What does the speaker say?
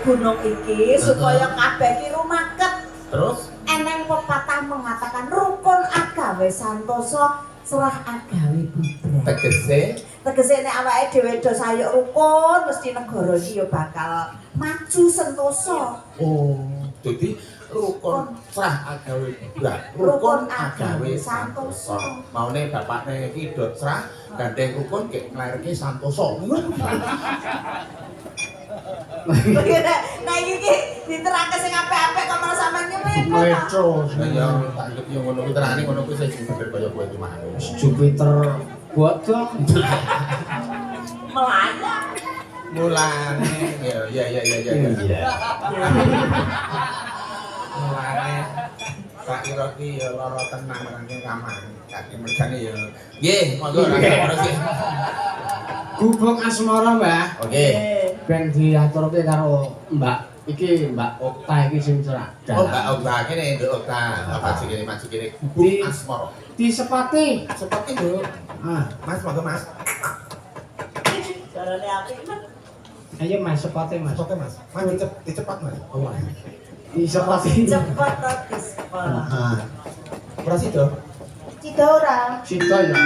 Gunung iki supaya kabeh iki rumaket. Terus Eneng pepatah mengatakan rukun agawe santosa, serah agawe bubrah. Tegese nek awake dhewe do sayuk rukun, mesti negara iki ya bakal maju sentosa. oh, jadi rukun serah agawe bubrah, Rukun agawe santosa. Maune bapakne iki do serah gandeng rukun gek nglairke santosa. Nah iki diterangke sing apik-apik kok malah sampean nyemek. Meco. Ya tak ngerti yo ngono kuwi terane ngono kuwi sing bener kaya kowe iki mah. Jupiter bodong. Melayang. Mulane ya. Mulane Pak Ira ki ya lara tenang nang kamar. Kaki mergane ya. Nggih, monggo ora sih. Gubuk asmara, Mbah. Oke. Ben diaturke karo Mbak iki Mbak Okta iki sing cerak. Oh, Mbak Okta kene Nduk Okta. Apa sih kene maju kene gubuk asmara. Disepati. Seperti Nduk. Mas monggo Mas. Carane apik, Mas. Ayo Mas sepati Mas. Seperti Mas. Mas dicepat Mas. Oh. Disepati. Cepet to dispel. Ora sida. Cida ora. Sita ya.